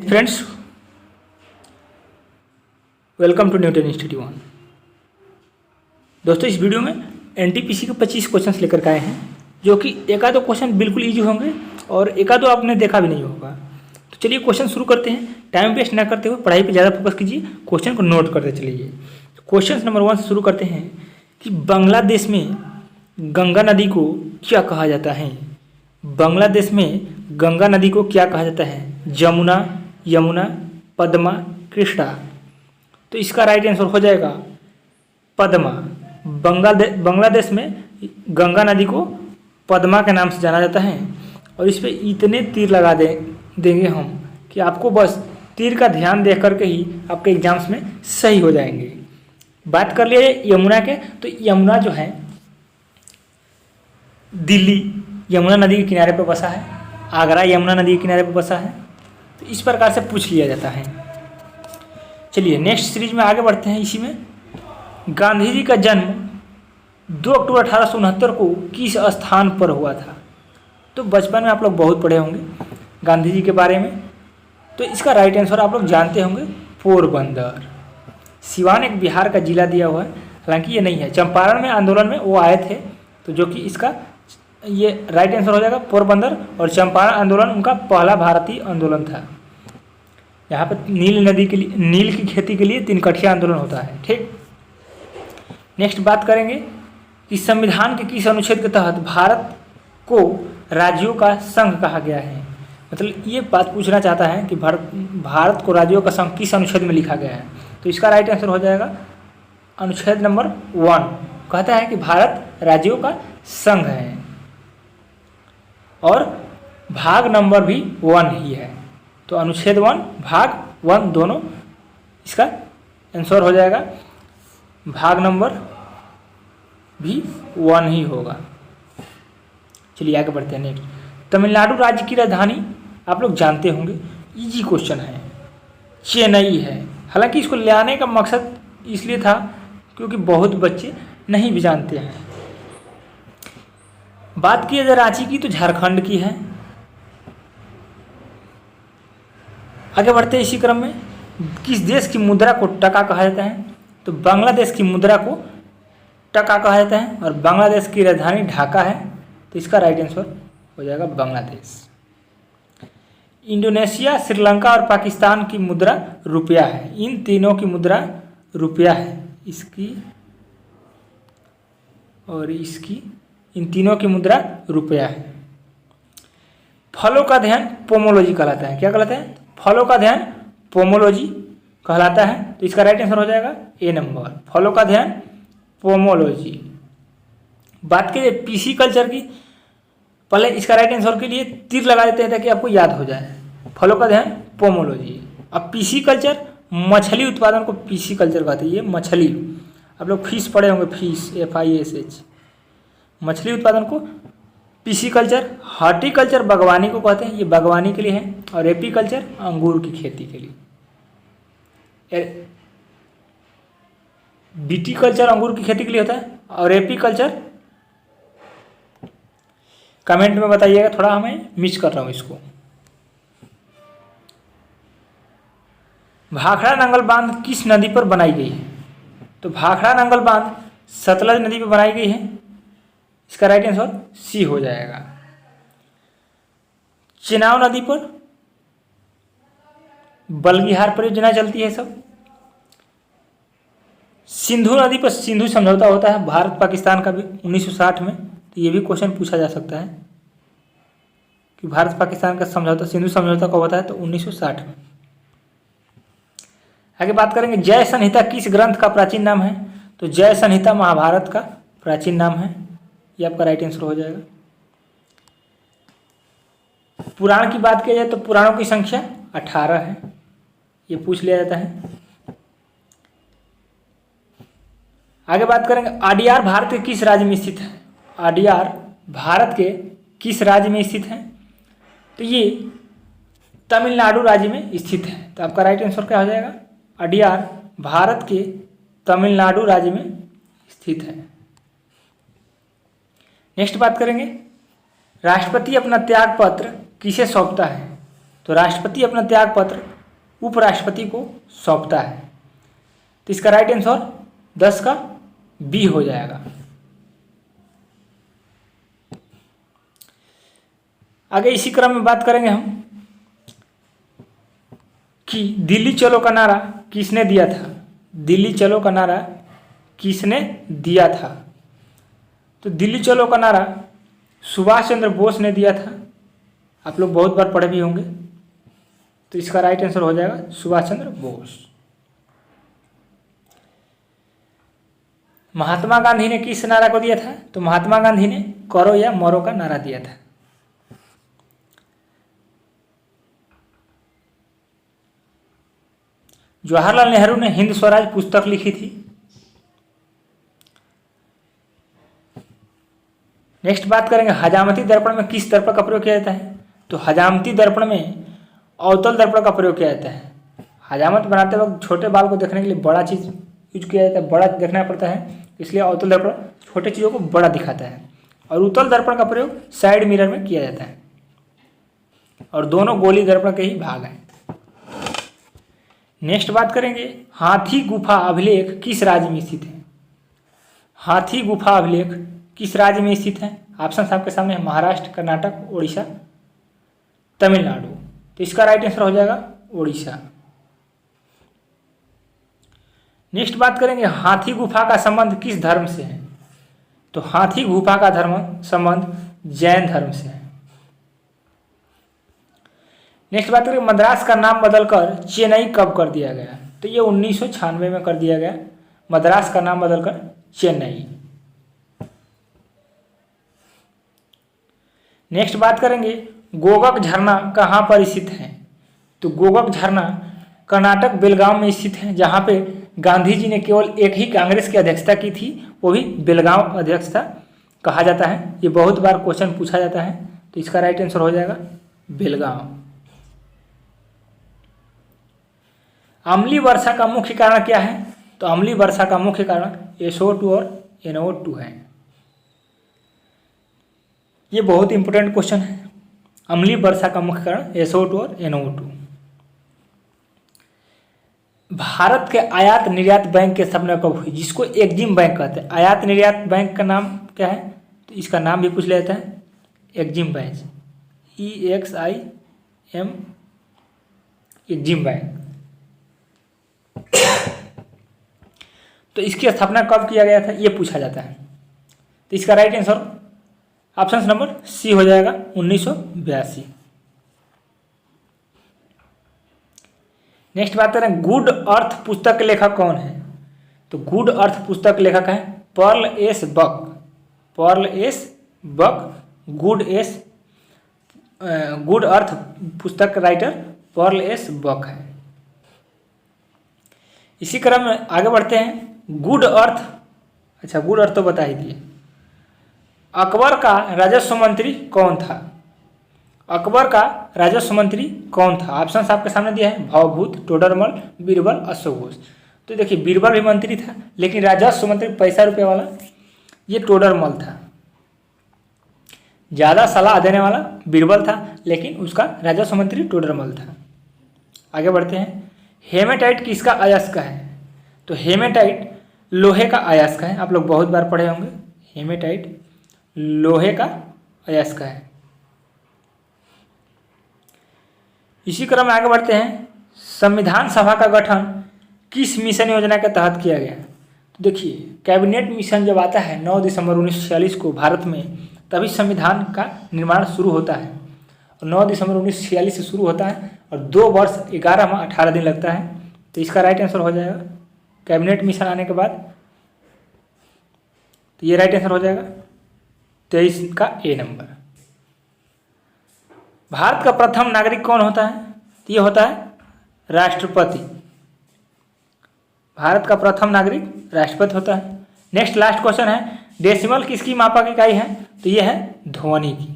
Friends, welcome to Newton Institute 1। दोस्तों, इस video में एनटीपीसी के 25 क्वेश्चंस लेकर के आए हैं, जो कि एक आधो क्वेश्चन बिल्कुल इजी होंगे और एक आधो आपने देखा भी नहीं होगा। तो चलिए क्वेश्चन शुरू करते हैं। टाइम वेस्ट ना करते हुए पढ़ाई पे ज़्यादा फोकस कीजिए, क्वेश्चन को नोट करते चलिए। क्वेश्चन नंबर 1 से शुरू करते हैं कि बांग्लादेश में गंगा नदी को क्या कहा जाता है। बांग्लादेश में गंगा नदी को क्या कहा जाता है? जमुना, यमुना, पद्मा, कृष्णा। तो इसका राइट आंसर हो जाएगा पद्मा। बांग्लादेश में गंगा नदी को पद्मा के नाम से जाना जाता है। और इस पर इतने तीर लगा देंगे हम कि आपको बस तीर का ध्यान देख करके ही आपके एग्जाम्स में सही हो जाएंगे। बात कर लिए यमुना के, तो यमुना जो है दिल्ली यमुना नदी के किनारे पर बसा है, आगरा यमुना नदी के किनारे पर बसा है। तो इस प्रकार से पूछ लिया जाता है। चलिए नेक्स्ट सीरीज में आगे बढ़ते हैं। इसी में गांधी जी का जन्म 2 अक्टूबर 1869 को किस स्थान पर हुआ था? तो बचपन में आप लोग बहुत पढ़े होंगे गांधी जी के बारे में। तो इसका राइट आंसर आप लोग जानते होंगे, पोरबंदर। सिवान एक बिहार का जिला दिया हुआ है, हालांकि ये नहीं है। चंपारण में आंदोलन में वो आए थे, तो जो कि इसका ये राइट आंसर हो जाएगा पोरबंदर। और चंपारण आंदोलन उनका पहला भारतीय आंदोलन था। यहाँ पर नील की खेती के लिए 3 कठिया आंदोलन होता है। ठीक, नेक्स्ट बात करेंगे कि संविधान के किस अनुच्छेद के तहत भारत को राज्यों का संघ कहा गया है। मतलब ये बात पूछना चाहता है कि भारत को राज्यों का संघ किस अनुच्छेद में लिखा गया है। तो इसका राइट आंसर हो जाएगा अनुच्छेद नंबर 1। कहता है कि भारत राज्यों का संघ है और भाग नंबर भी 1 ही है। तो अनुच्छेद 1 भाग 1 दोनों इसका आंसर हो जाएगा। भाग नंबर भी 1 ही होगा। चलिए आगे बढ़ते हैं। नेक्स्ट, तमिलनाडु राज्य की राजधानी आप लोग जानते होंगे, इजी क्वेश्चन है, चेन्नई है। हालांकि इसको ले आने का मकसद इसलिए था क्योंकि बहुत बच्चे नहीं भी जानते हैं। बात की जाए रांची की, तो झारखंड की है। आगे बढ़ते हैं इसी क्रम में। किस देश की मुद्रा को टका कहा जाता है? तो बांग्लादेश की मुद्रा को टका कहा जाता है और बांग्लादेश की राजधानी ढाका है। तो इसका राइट आंसर हो जाएगा बांग्लादेश। इंडोनेशिया, श्रीलंका और पाकिस्तान की मुद्रा रुपया है। इन तीनों की मुद्रा रुपया है। इसकी और इसकी, इन तीनों की मुद्रा रुपया है। फलों का अध्ययन पोमोलॉजी कहलाता है। क्या कहलाता है? फलों का अध्ययन पोमोलॉजी कहलाता है। तो इसका राइट आंसर हो जाएगा ए नंबर, फलों का अध्ययन पोमोलॉजी। बात करें पीसी कल्चर की, पहले इसका राइट आंसर के लिए तीर लगा देते हैं ताकि आपको याद हो जाए। फलों का अध्ययन पोमोलॉजी। अब पीसी कल्चर, मछली उत्पादन को पीसी कल्चर कहते हैं। ये मछली, आप लोग फिश पढ़े होंगे, फिश FISH। मछली उत्पादन को पीसी कल्चर। हॉर्टिकल्चर बागवानी को कहते हैं, ये बागवानी के लिए है। और एपी कल्चर अंगूर की खेती के लिए। बीटी कल्चर अंगूर की खेती के लिए होता है। और एपी कल्चर, कमेंट में बताइएगा, थोड़ा हमें मिस कर रहा हूँ इसको। भाखड़ा नंगल बांध किस नदी पर बनाई गई है? तो भाखड़ा नंगल बांध सतलज नदी पर बनाई गई है। इसका राइट आंसर सी हो जाएगा। चेनाब नदी पर बलगिहार परियोजना चलती है सब। सिंधु नदी पर सिंधु समझौता होता है भारत पाकिस्तान का भी 1960 में। तो ये भी क्वेश्चन पूछा जा सकता है कि भारत पाकिस्तान का समझौता, सिंधु समझौता कब होता है? तो 1960 में। आगे बात करेंगे, जय संहिता किस ग्रंथ का प्राचीन नाम है? तो जय संहिता महाभारत का प्राचीन नाम है। ये आपका राइट आंसर हो जाएगा। पुराण की बात की जाए तो पुराणों की संख्या 18 है। ये पूछ लिया जाता है। आगे बात करेंगे, आडियार भारत के किस राज्य में स्थित है? आडियार भारत के किस राज्य में स्थित है? तो ये तमिलनाडु राज्य में स्थित है। तो आपका राइट आंसर क्या हो जाएगा? आडियार भारत के तमिलनाडु राज्य में स्थित है। नेक्स्ट बात करेंगे, राष्ट्रपति अपना त्याग पत्र किसे सौंपता है? तो राष्ट्रपति अपना त्याग पत्र उपराष्ट्रपति को सौंपता है। तो इसका राइट आंसर 10 का बी हो जाएगा। आगे इसी क्रम में बात करेंगे हम कि दिल्ली चलो का नारा किसने दिया था। दिल्ली चलो का नारा किसने दिया था। तो दिल्ली चलो का नारा सुभाष चंद्र बोस ने दिया था। आप लोग बहुत बार पढ़े भी होंगे। तो इसका राइट आंसर हो जाएगा सुभाष चंद्र बोस। महात्मा गांधी ने किस नारा को दिया था। तो महात्मा गांधी ने करो या मरो का नारा दिया था। जवाहरलाल नेहरू ने हिंद स्वराज पुस्तक लिखी थी। नेक्स्ट बात करेंगे हजामती दर्पण में किस दर्पण का प्रयोग किया जाता है। तो हजामती दर्पण में अवतल दर्पण का प्रयोग किया जाता है। हजामत बनाते वक्त छोटे बाल को देखने के लिए बड़ा चीज यूज किया जाता है, बड़ा देखना पड़ता है, इसलिए अवतल दर्पण छोटे चीज़ों को बड़ा दिखाता है। और उत्तल दर्पण का प्रयोग साइड मिरर में किया जाता है। और दोनों गोली दर्पण के ही भाग हैं। नेक्स्ट बात करेंगे हाथी गुफा अभिलेख किस राज्य में स्थित है। हाथी गुफा अभिलेख किस राज्य में स्थित है। ऑप्शन आपके सामने है महाराष्ट्र, कर्नाटक, उड़ीसा, तमिलनाडु। तो इसका राइट आंसर हो जाएगा उड़ीसा। नेक्स्ट बात करेंगे हाथी गुफा का संबंध किस धर्म से है। तो हाथी गुफा का संबंध जैन धर्म से है। नेक्स्ट बात करेंगे मद्रास का नाम बदलकर चेन्नई कब कर दिया गया। तो ये 1996 में कर दिया गया। मद्रास का नाम बदलकर चेन्नई। नेक्स्ट बात करेंगे गोगक झरना कहाँ पर स्थित है। तो गोगक झरना कर्नाटक बेलगांव में स्थित है, जहाँ पे गांधी जी ने केवल एक ही कांग्रेस की अध्यक्षता की थी, वो भी बेलगांव अध्यक्षता कहा जाता है। ये बहुत बार क्वेश्चन पूछा जाता है। तो इसका राइट आंसर हो जाएगा बेलगांव। अम्लीय वर्षा का मुख्य कारण क्या है। तो अम्लीय वर्षा का मुख्य कारण SO2 और NO2 है। ये बहुत इंपॉर्टेंट क्वेश्चन है। अम्लीय वर्षा का मुख्य कारण SO2 और NO2। भारत के आयात निर्यात बैंक की स्थापना कब हुई, जिसको एग्जिम बैंक कहते हैं। आयात निर्यात बैंक का नाम क्या है। तो इसका नाम भी पूछ लिया जाता है EXIM bank, EXIM, EXIM bank. तो इसकी स्थापना कब किया गया था, ये पूछा जाता है। तो इसका right answer option number C हो जाएगा 1982। नेक्स्ट बात करें गुड अर्थ पुस्तक के लेखक कौन है। तो गुड अर्थ पुस्तक के लेखक है Pearl S Buck. Pearl S Buck Good Earth पुस्तक राइटर पर्ल एस बक है। इसी क्रम में आगे बढ़ते हैं। गुड अर्थ, अच्छा गुड अर्थ तो बता ही दिए। अकबर का राजस्व मंत्री कौन था। अकबर का राजस्व मंत्री कौन था। ऑप्शन आपके सामने दिया है भवभूत, टोडरमल, बीरबल, अशोक घोष। तो देखिए बीरबल भी मंत्री था, लेकिन राजस्व मंत्री पैसा रुपये वाला ये टोडरमल था। ज़्यादा सलाह देने वाला बीरबल था, लेकिन उसका राजस्व मंत्री टोडरमल था। आगे बढ़ते हैं। हेमेटाइट किसका अयस्क है। तो हेमेटाइट लोहे का अयस्क है। आप लोग बहुत बार पढ़े होंगे। हेमेटाइट लोहे का अयस्क है। इसी क्रम में आगे बढ़ते हैं। संविधान सभा का गठन किस मिशन योजना के तहत किया गया। तो देखिए कैबिनेट मिशन जब आता है 9 दिसंबर 1946 को भारत में, तभी संविधान का निर्माण शुरू होता है। और 9 दिसंबर 1946 से शुरू होता है और 2 वर्ष 11 माह 18 दिन लगता है। तो इसका राइट आंसर हो जाएगा कैबिनेट मिशन आने के बाद। तो ये राइट आंसर हो जाएगा 23 का ए नंबर। भारत का प्रथम नागरिक कौन होता है। तो ये होता है राष्ट्रपति। भारत का प्रथम नागरिक राष्ट्रपति होता है। नेक्स्ट लास्ट क्वेश्चन है डेसिमल किसकी मापक इकाई है। तो ये है ध्वनि की।